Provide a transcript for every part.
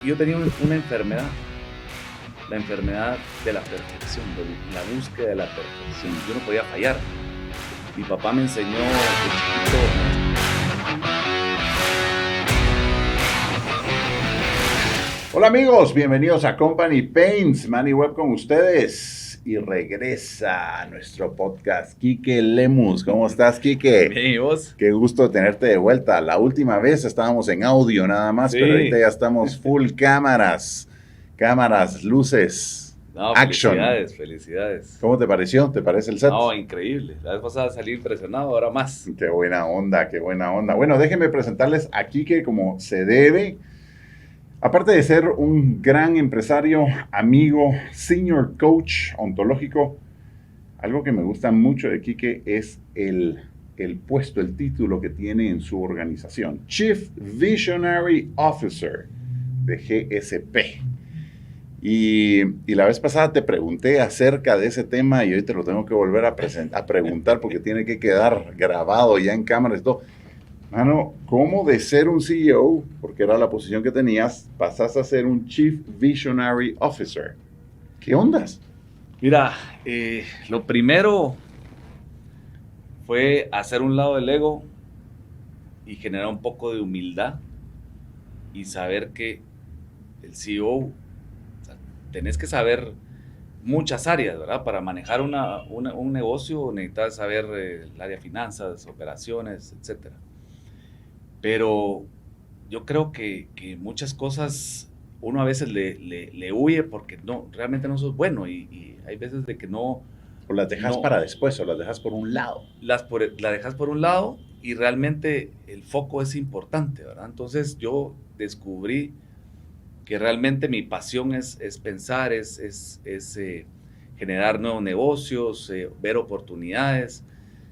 Yo tenía una enfermedad, la enfermedad de la perfección, de la búsqueda de la perfección. Yo no podía fallar. Mi papá me enseñó de chiquito. Hola amigos, bienvenidos a Company Paints, Manny Webb con ustedes. Y regresa a nuestro podcast Quique Lemus. ¿Cómo estás, Quique? Bien, ¿y vos? Qué gusto tenerte de vuelta. La última vez estábamos en audio nada más, Sí. pero ahorita ya estamos full cámaras, luces, No, action. felicidades. ¿Cómo te pareció? ¿Te parece el set? No, increíble. La vez pasada salí impresionado, ahora más. Qué buena onda, qué buena onda. Bueno, déjenme presentarles a Quique como se debe. Aparte de ser un gran empresario, amigo, senior coach ontológico, algo que me gusta mucho de Quique es el puesto, el título que tiene en su organización. Chief Visionary Officer de GSP. Y la vez pasada te pregunté acerca de ese tema y hoy te lo tengo que volver a preguntar porque tiene que quedar grabado ya en cámaras y todo. Mano, ¿cómo de ser un CEO, porque era la posición que tenías, pasaste a ser un Chief Visionary Officer? ¿Qué ondas? Mira, lo primero fue hacer un lado del ego y generar un poco de humildad y saber que el CEO, o sea, tenés que saber muchas áreas, ¿verdad? Para manejar un negocio necesitas saber el área de finanzas, operaciones, etcétera. Pero yo creo que muchas cosas uno a veces le huye porque realmente no sos bueno y hay veces de que no... ¿O las dejas no, para después o las dejas por un lado? la dejas por un lado y realmente el foco es importante, ¿verdad? Entonces yo descubrí que realmente mi pasión es pensar, es generar nuevos negocios, ver oportunidades.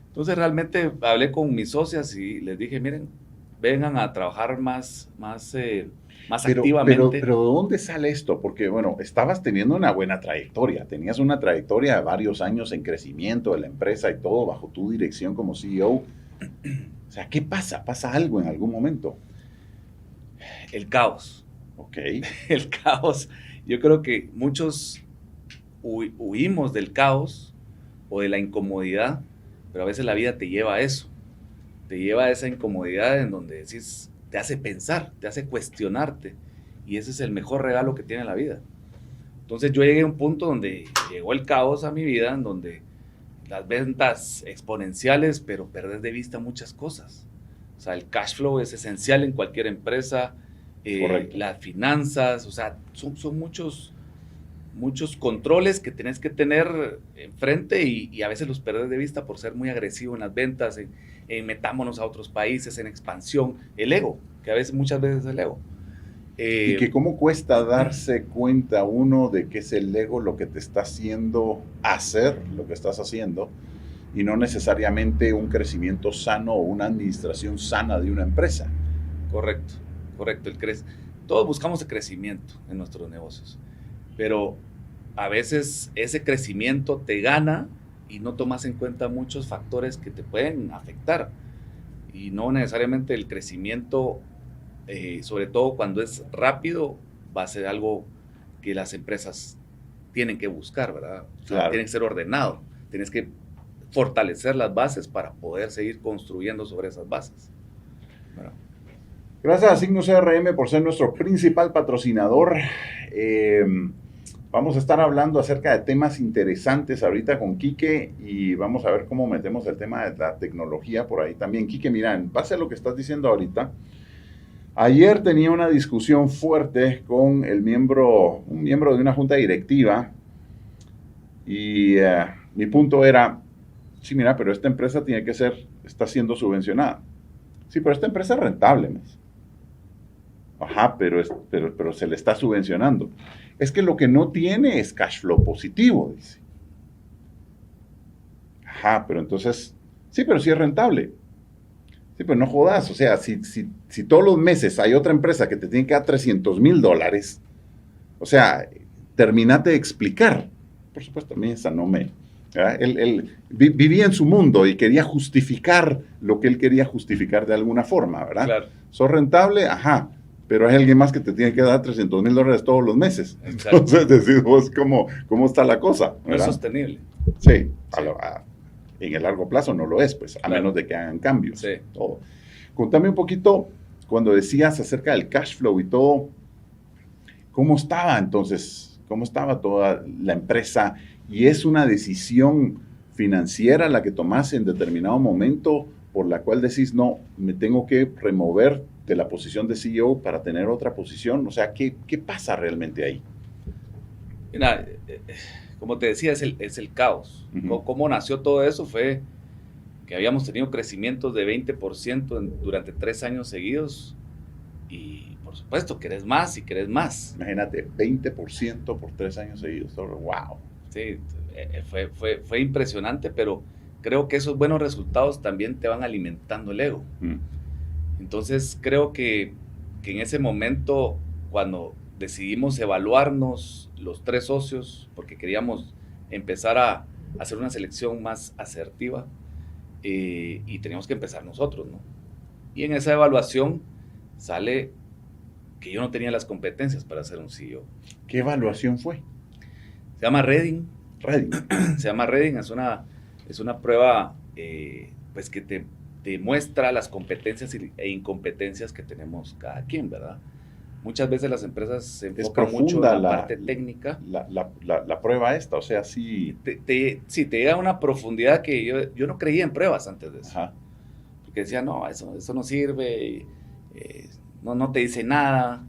Entonces realmente hablé con mis socias y les dije, miren, vengan a trabajar más activamente. Pero ¿dónde sale esto? Porque, bueno, estabas teniendo una buena trayectoria. Tenías una trayectoria de varios años en crecimiento de la empresa y todo bajo tu dirección como CEO. O sea, ¿qué pasa? ¿Pasa algo en algún momento? El caos. Ok. El caos. Yo creo que muchos huimos del caos o de la incomodidad, pero a veces la vida te lleva a eso. Te lleva a esa incomodidad en donde decís, te hace pensar, te hace cuestionarte. Y ese es el mejor regalo que tiene la vida. Entonces yo llegué a un punto donde llegó el caos a mi vida, en donde las ventas exponenciales, pero perdés de vista muchas cosas. O sea, el cash flow es esencial en cualquier empresa, las finanzas, o sea, son muchos controles que tenés que tener enfrente y a veces los perdés de vista por ser muy agresivo en las ventas, en metámonos a otros países, en expansión, el ego, que muchas veces es el ego. Y que cómo cuesta darse cuenta uno de que es el ego lo que te está haciendo hacer lo que estás haciendo y no necesariamente un crecimiento sano o una administración sana de una empresa. Correcto. Todos buscamos el crecimiento en nuestros negocios, pero a veces ese crecimiento te gana y no tomas en cuenta muchos factores que te pueden afectar y no necesariamente el crecimiento, sobre todo cuando es rápido, va a ser algo que las empresas tienen que buscar, ¿verdad? O sea, Claro. tiene que ser ordenado, tienes que fortalecer las bases para poder seguir construyendo sobre esas bases. ¿Verdad? Gracias a Signo CRM por ser nuestro principal patrocinador. Vamos a estar hablando acerca de temas interesantes ahorita con Quique y vamos a ver cómo metemos el tema de la tecnología por ahí también. Quique, mira, en base a lo que estás diciendo ahorita, ayer tenía una discusión fuerte con un miembro de una junta directiva y mi punto era, sí, mira, pero esta empresa está siendo subvencionada. Sí, pero esta empresa es rentable, ¿no? Ajá, pero se le está subvencionando. Es que lo que no tiene es cash flow positivo, dice. Ajá, pero entonces, sí, pero sí es rentable. Sí, pero no jodas, o sea, si todos los meses hay otra empresa que te tiene que dar $300,000, o sea, terminate de explicar. Por supuesto, a mí esa no me... Él vivía en su mundo y quería justificar lo que él quería justificar de alguna forma, ¿verdad? Claro. ¿Sos rentable? Ajá. pero hay alguien más que te tiene que dar $300,000 todos los meses. Exacto. Entonces, decís vos cómo está la cosa, No es ¿verdad? sostenible. Sí, en el largo plazo no lo es, pues, a Claro. menos de que hagan cambios. Sí. Todo. Contame un poquito, cuando decías acerca del cash flow y todo, ¿cómo estaba entonces? ¿Cómo estaba toda la empresa? ¿Y es una decisión financiera la que tomás en determinado momento por la cual decís, no, me tengo que remover de la posición de CEO para tener otra posición? O sea, ¿qué pasa realmente ahí? Mira, como te decía, es el caos. Uh-huh. ¿Cómo nació todo eso? Fue que habíamos tenido crecimientos de 20% durante 3 años seguidos y por supuesto querés más y querés más. Imagínate, 20% por 3 años seguidos. ¡Wow! Sí, fue impresionante, pero creo que esos buenos resultados también te van alimentando el ego. Entonces creo que en ese momento, cuando decidimos evaluarnos los 3 socios, porque queríamos empezar a hacer una selección más asertiva, y teníamos que empezar nosotros, ¿no? Y en esa evaluación sale que yo no tenía las competencias para ser un CEO. ¿Qué evaluación fue? Se llama Reading. Reading. Se llama Reading, es una prueba pues que te muestra las competencias e incompetencias que tenemos cada quien, ¿verdad? Muchas veces las empresas se enfocan mucho en la parte técnica. La prueba esta, o sea, sí. Sí, te llega a una profundidad que yo no creía en pruebas antes de eso. Ajá. Porque decía, no, eso no sirve, no te dice nada.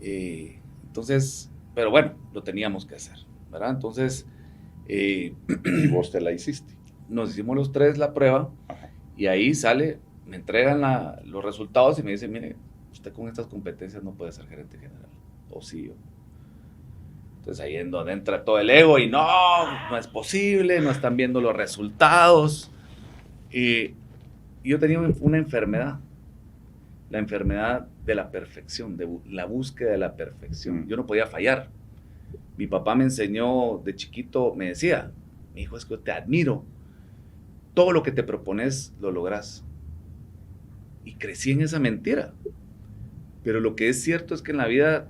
Entonces, pero bueno, lo teníamos que hacer, ¿verdad? Entonces, y vos te la hiciste. Nos hicimos los 3 la prueba. Ajá. Y ahí sale, me entregan los resultados y me dicen, mire, usted con estas competencias no puede ser gerente general o CEO. Entonces ahí es donde entra todo el ego y no es posible, no están viendo los resultados. Y yo tenía una enfermedad, la enfermedad de la perfección, de la búsqueda de la perfección. Yo no podía fallar. Mi papá me enseñó de chiquito, me decía, mi hijo, es que te admiro. Todo lo que te propones lo lográs. Y crecí en esa mentira. Pero lo que es cierto es que en la vida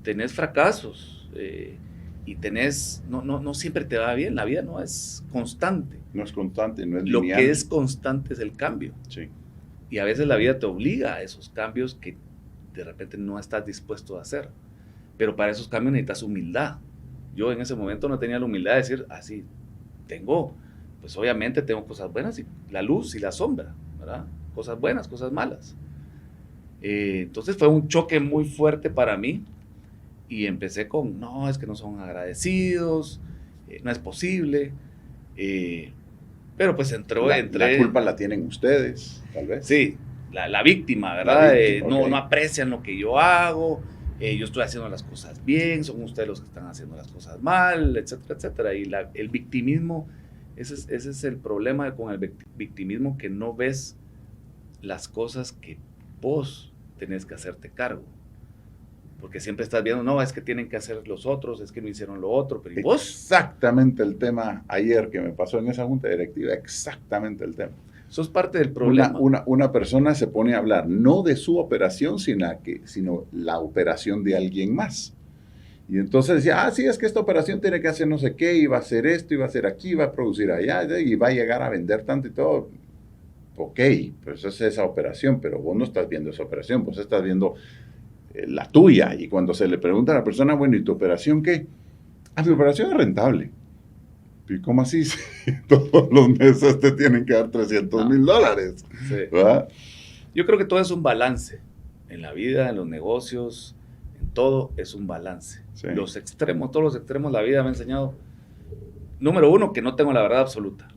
tenés fracasos y tenés, no siempre te va bien. La vida no es constante. No es constante, no es Lo lineal. que es constante es el cambio. Sí. Y a veces la vida te obliga a esos cambios que de repente no estás dispuesto a hacer. Pero para esos cambios necesitas humildad. Yo en ese momento no tenía la humildad de decir, así, pues obviamente tengo cosas buenas, y la luz y la sombra, ¿verdad? Cosas buenas, cosas malas. Entonces fue un choque muy fuerte para mí y empecé con, no, es que no son agradecidos, no es posible, pero pues La culpa la tienen ustedes, tal vez. Sí, la víctima, ¿verdad? Víctima, okay. No aprecian lo que yo hago, yo estoy haciendo las cosas bien, son ustedes los que están haciendo las cosas mal, etcétera, etcétera. Y el victimismo, ese es el problema con el victimismo, que no ves las cosas que vos tenés que hacerte cargo. Porque siempre estás viendo, no, es que tienen que hacer los otros, es que no hicieron lo otro, pero ¿y vos? Exactamente el tema ayer que me pasó en esa junta directiva, exactamente el tema. Sos parte del problema. Una persona se pone a hablar no de su operación, sino la operación de alguien más. Y entonces decía, sí, es que esta operación tiene que hacer no sé qué, y va a hacer esto, y va a hacer aquí, va a producir allá, y va a llegar a vender tanto y todo. Ok, pues esa es esa operación, pero vos no estás viendo esa operación, vos estás viendo la tuya. Y cuando se le pregunta a la persona, bueno, ¿y tu operación qué? Mi operación es rentable. ¿Y cómo así? Todos los meses te tienen que dar $300,000. Sí. ¿Verdad? Yo creo que todo es un balance. En la vida, en los negocios, en todo es un balance. Sí. Los extremos, todos los extremos, la vida me ha enseñado. Número 1, que no tengo la verdad absoluta.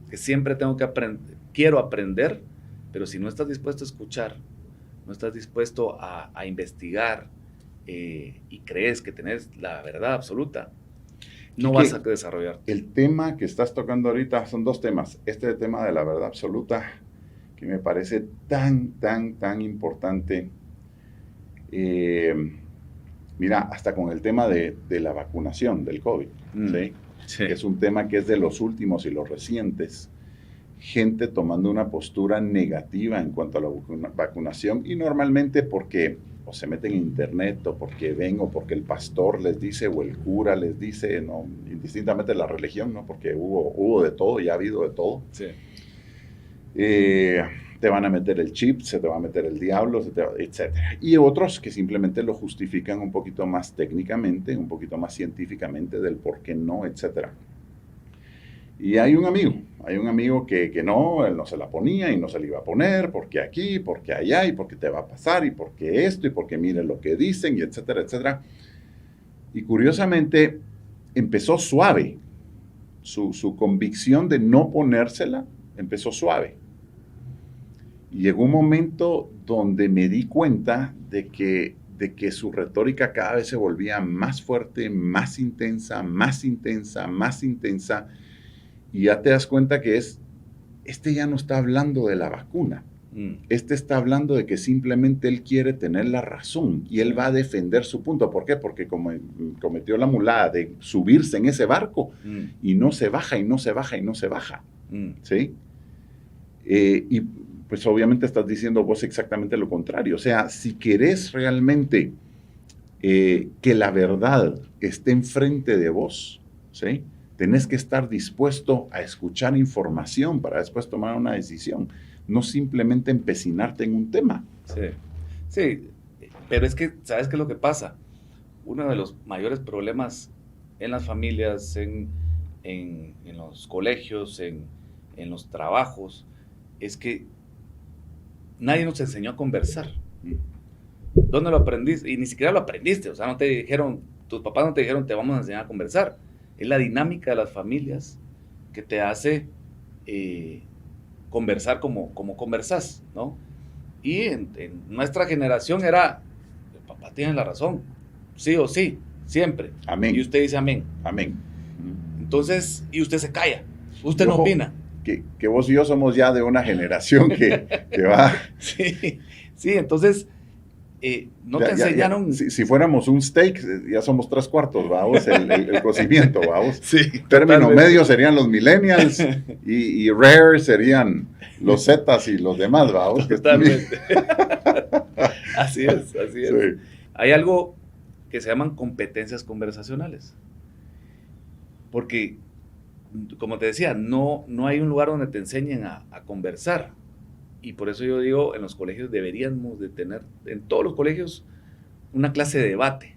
Que siempre tengo que aprender. Quiero aprender, pero si no estás dispuesto a escuchar, no estás dispuesto a investigar y crees que tenés la verdad absoluta, no vas a desarrollar. El tema que estás tocando ahorita son 2 temas. Este tema de la verdad absoluta, que me parece tan importante. Mira, hasta con el tema de la vacunación del COVID, ¿sí? Sí. Que es un tema que es de los últimos y los recientes. Gente tomando una postura negativa en cuanto a la vacunación, y normalmente porque o se meten en internet, o porque ven, o porque el pastor les dice, o el cura les dice, ¿no? Indistintamente de la religión, ¿no? Porque hubo de todo y ha habido de todo. Sí. Te van a meter el chip, se te va a meter el diablo, etc. Y otros que simplemente lo justifican un poquito más técnicamente, un poquito más científicamente del por qué no, etc. Y hay un amigo que no, él no se la ponía y no se la iba a poner, porque aquí, porque allá, y porque te va a pasar, y porque esto, y porque mire lo que dicen, y etcétera, etcétera. Y curiosamente empezó suave, su convicción de no ponérsela empezó suave. Y llegó un momento donde me di cuenta de que su retórica cada vez se volvía más fuerte, más intensa, más intensa, más intensa. Y ya te das cuenta que este ya no está hablando de la vacuna. Este está hablando de que simplemente él quiere tener la razón y él va a defender su punto. ¿Por qué? Porque cometió la mulada de subirse en ese barco y no se baja, y no se baja, y no se baja. ¿Sí? Y pues obviamente estás diciendo vos exactamente lo contrario. O sea, si querés realmente que la verdad esté enfrente de vos, ¿sí? Tenés que estar dispuesto a escuchar información para después tomar una decisión, no simplemente empecinarte en un tema. Sí, pero es que, ¿sabes qué es lo que pasa? Uno de los mayores problemas en las familias, en los colegios, en los trabajos, es que nadie nos enseñó a conversar. ¿Dónde lo aprendiste? Y ni siquiera lo aprendiste, o sea, no te dijeron, tus papás no te dijeron, te vamos a enseñar a conversar. Es la dinámica de las familias que te hace conversar como conversás, ¿no? Y en nuestra generación era, el papá tiene la razón, sí o sí, siempre. Amén. Y usted dice amén. Amén. Entonces, y usted se calla, usted Ojo, no opina. Que vos y yo somos ya de una generación que va... Sí, entonces... no te enseñaron... Si fuéramos un steak, ya somos 3/4, vamos, el cocimiento, vamos. Sí, término totalmente. medio serían los millennials y rare serían los zetas y los demás, vamos. Totalmente. Así es. Sí. Hay algo que se llaman competencias conversacionales. Porque, como te decía, no hay un lugar donde te enseñen a conversar. Y por eso yo digo, en los colegios deberíamos de tener, en todos los colegios, una clase de debate.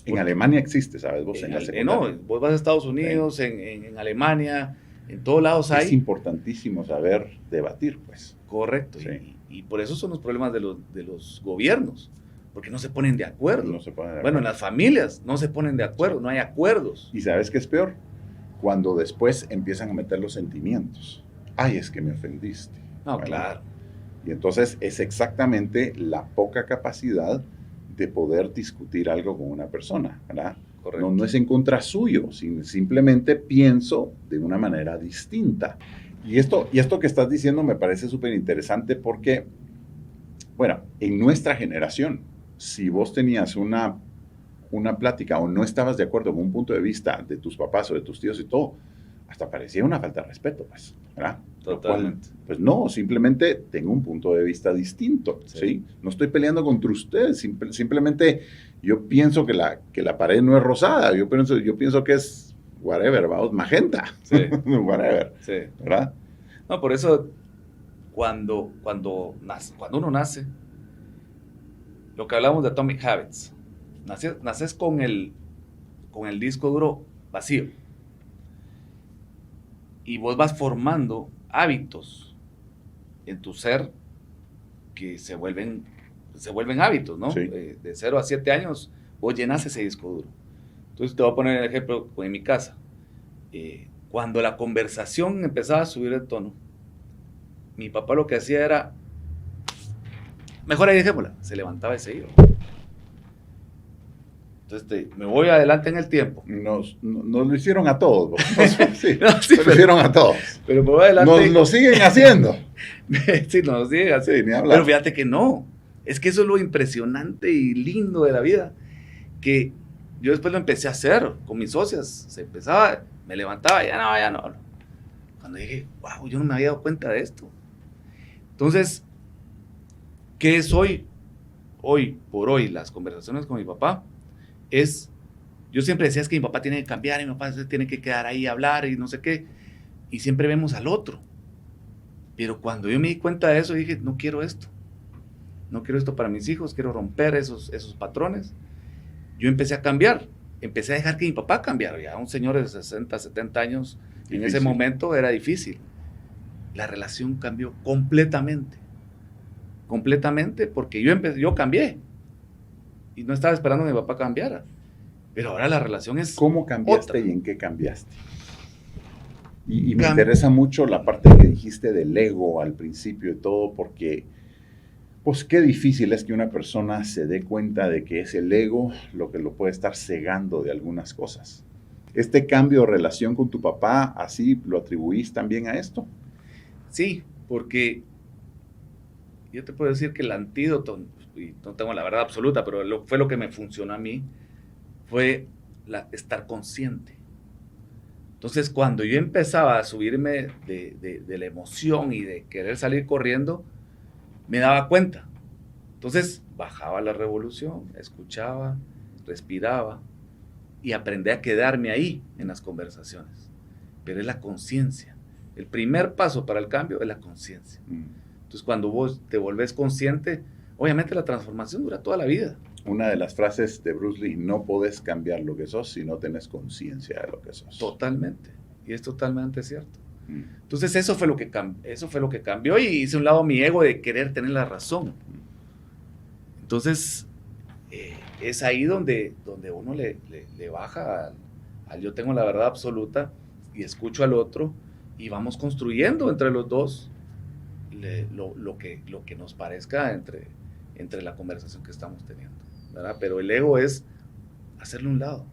En Alemania existe, ¿sabes? Vos No, vos vas a Estados Unidos, en Alemania, en todos lados hay. Es importantísimo saber debatir, pues. Correcto. Sí. Y por eso son los problemas de los gobiernos, porque no se ponen de acuerdo. No se ponen de acuerdo. Bueno, en las familias no se ponen de acuerdo, no hay acuerdos. ¿Y sabes qué es peor? Cuando después empiezan a meter los sentimientos. Ay, es que me ofendiste. No, Bueno, claro. Y entonces es exactamente la poca capacidad de poder discutir algo con una persona, ¿verdad? Correcto. No es en contra suyo, simplemente pienso de una manera distinta. Y esto que estás diciendo me parece súper interesante porque, bueno, en nuestra generación, si vos tenías una plática o no estabas de acuerdo con un punto de vista de tus papás o de tus tíos y todo, hasta parecía una falta de respeto, pues, ¿verdad? Totalmente. Cual, pues no, simplemente tengo un punto de vista distinto, ¿sí? No estoy peleando contra ustedes, simplemente yo pienso que la pared no es rosada, yo pienso que es whatever, vamos, magenta, Sí. whatever, Sí. ¿verdad? No, por eso, cuando uno nace, lo que hablamos de Atomic Habits, naces con el disco duro vacío. Y vos vas formando hábitos en tu ser que se vuelven hábitos, ¿no? Sí. De 0 a 7 años, vos llenas ese disco duro. Entonces te voy a poner el ejemplo en mi casa. Cuando la conversación empezaba a subir de tono, mi papá lo que hacía era, mejor ahí dejémosla, se levantaba y se iba. Entonces me voy adelante en el tiempo. Nos lo hicieron a todos. Sí, No, sí, lo hicieron a todos. Pero me voy adelante. Nos lo siguen haciendo. Sí, nos siguen así. Sí, ni hablar. Pero fíjate que no. Es que eso es lo impresionante y lindo de la vida. Que yo después lo empecé a hacer con mis socias. Se empezaba, me levantaba, ya no. Cuando dije, wow, yo no me había dado cuenta de esto. Entonces, ¿qué es hoy hoy por hoy las conversaciones con mi papá yo siempre decía es que mi papá tiene que cambiar, y mi papá se tiene que quedar ahí a hablar y no sé qué, y siempre vemos al otro. Pero cuando yo me di cuenta de eso, dije, no quiero esto para mis hijos, quiero romper esos patrones. Yo empecé a cambiar, empecé a dejar que mi papá cambiara, ya un señor de 60, 70 años, difícil. En ese momento era difícil. La relación cambió completamente, porque yo cambié, y no estaba esperando que mi papá cambiara, pero ahora la relación es ¿Cómo cambiaste otra. y en qué cambiaste? Y me interesa mucho la parte que dijiste del ego al principio y todo, porque pues qué difícil es que una persona se dé cuenta de que es el ego lo que lo puede estar cegando de algunas cosas. ¿Este cambio de relación con tu papá, así lo atribuís también a esto? Sí, porque yo te puedo decir que el antídoto, y no tengo la verdad absoluta, pero fue lo que me funcionó a mí, fue estar consciente. Entonces, cuando yo empezaba a subirme de la emoción y de querer salir corriendo, me daba cuenta. Entonces, bajaba la revolución, escuchaba, respiraba y aprendí a quedarme ahí en las conversaciones. Pero es la conciencia. El primer paso para el cambio es la conciencia. Entonces, cuando vos te volvés consciente, obviamente la transformación dura toda la vida. Una de las frases de Bruce Lee, no podés cambiar lo que sos si no tenés conciencia de lo que sos. Totalmente. Y es totalmente cierto. Entonces eso fue lo que cambió, y hice un lado mi ego de querer tener la razón. Entonces es ahí donde uno le baja al yo tengo la verdad absoluta y escucho al otro y vamos construyendo entre los dos lo que nos parezca entre la conversación que estamos teniendo, ¿verdad? Pero el ego es hacerle un lado.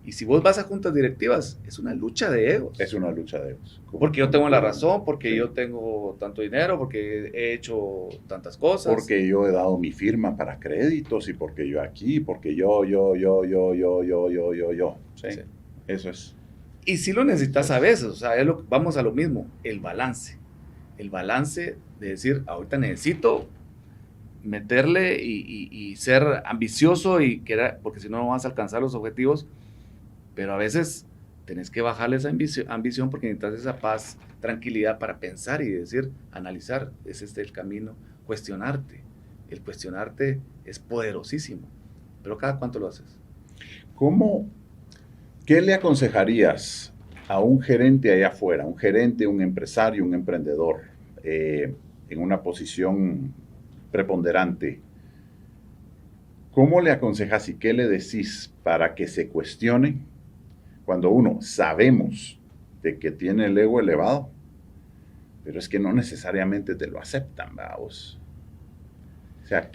Y si vos vas a juntas directivas, es una lucha de egos. Es una lucha de egos. Porque yo tengo la razón, porque yo tengo tanto dinero, porque he hecho tantas cosas. Porque yo he dado mi firma para créditos y porque yo aquí, porque yo. ¿Sí? Sí. Eso es. Y si lo necesitas a veces, o sea, vamos a lo mismo, el balance. El balance de decir, ahorita necesito meterle y ser ambicioso porque si no, no vas a alcanzar los objetivos. Pero a veces tenés que bajarle esa ambición porque necesitas esa paz, tranquilidad para pensar y decir, analizar, es este el camino, cuestionarte. El cuestionarte es poderosísimo, pero ¿cada cuánto lo haces? ¿Qué le aconsejarías a un gerente allá afuera, un gerente, un empresario, un emprendedor en una posición preponderante? ¿Cómo le aconsejas y qué le decís para que se cuestione cuando sabemos de que tiene el ego elevado, pero es que no necesariamente te lo aceptan, vamos? O sea,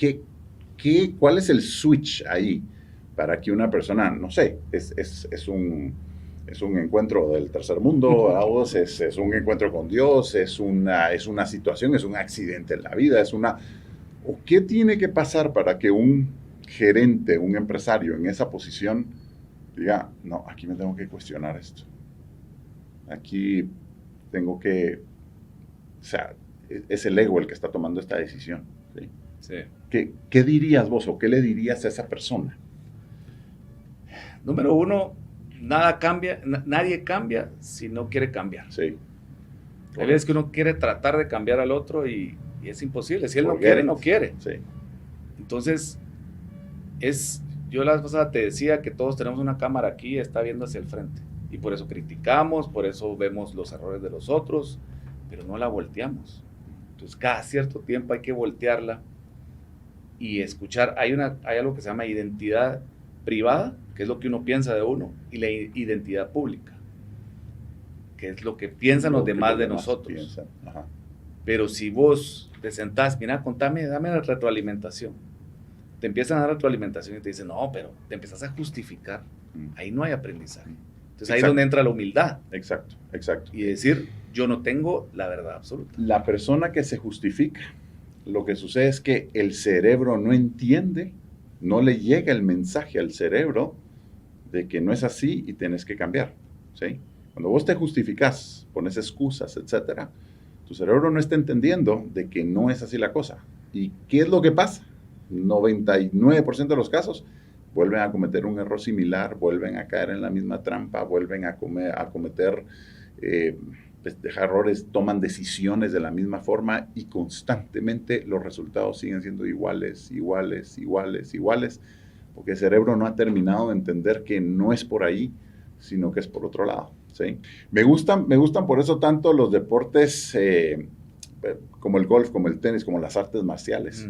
¿cuál es el switch ahí para que una persona, no sé, es un encuentro del tercer mundo, vamos, es un encuentro con Dios, es una situación, es un accidente en la vida, ¿o qué tiene que pasar para que un gerente, un empresario en esa posición diga, no, aquí me tengo que cuestionar esto? Aquí tengo que, o sea, es el ego el que está tomando esta decisión. ¿Sí? Sí. ¿Qué dirías vos o qué le dirías a esa persona? Número uno, nadie cambia si no quiere cambiar. Sí. Hay veces que uno quiere tratar de cambiar al otro y es imposible. Si él no quiere, no quiere. Sí. Entonces, yo la vez pasada te decía que todos tenemos una cámara aquí y está viendo hacia el frente. Y por eso criticamos, por eso vemos los errores de los otros, pero no la volteamos. Entonces, cada cierto tiempo hay que voltearla y escuchar. Hay algo que se llama identidad privada, que es lo que uno piensa de uno, y la identidad pública, que es lo que piensan los demás de nosotros. Pero si vos te sentás, mira, dame la retroalimentación. Te empiezan a dar retroalimentación y te dicen, no, pero te empiezas a justificar. Ahí no hay aprendizaje. Entonces ahí es donde entra la humildad. Exacto. Y decir, yo no tengo la verdad absoluta. La persona que se justifica, lo que sucede es que el cerebro no entiende, no le llega el mensaje al cerebro de que no es así y tienes que cambiar. ¿Sí? Cuando vos te justificás, pones excusas, etc., tu cerebro no está entendiendo de que no es así la cosa. ¿Y qué es lo que pasa? 99% de los casos, vuelven a cometer un error similar, vuelven a caer en la misma trampa, vuelven a cometer errores, toman decisiones de la misma forma y constantemente los resultados siguen siendo iguales, porque el cerebro no ha terminado de entender que no es por ahí, sino que es por otro lado. ¿Sí? Me gustan por eso tanto los deportes como el golf, como el tenis, como las artes marciales,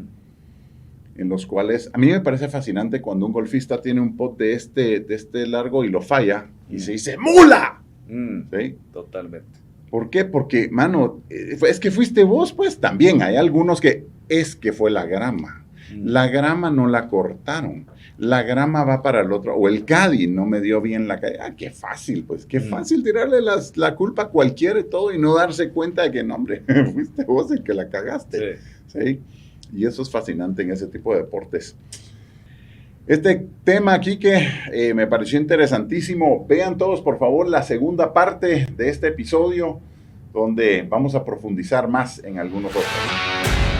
en los cuales a mí me parece fascinante cuando un golfista tiene un pot de este largo y lo falla y se dice ¡mula! ¿Sí? Totalmente. ¿Por qué? Porque, mano, es que fuiste vos, pues también hay algunos que es que fue la grama. La grama no la cortaron. La grama va para el otro. O el caddy no me dio bien la calle. Qué fácil, pues. Qué fácil tirarle la culpa a cualquiera y todo y no darse cuenta de que, no, hombre, fuiste vos el que la cagaste. Sí. ¿Sí? Y eso es fascinante en ese tipo de deportes. Este tema aquí que me pareció interesantísimo. Vean todos, por favor, la segunda parte de este episodio donde vamos a profundizar más en algunos otros.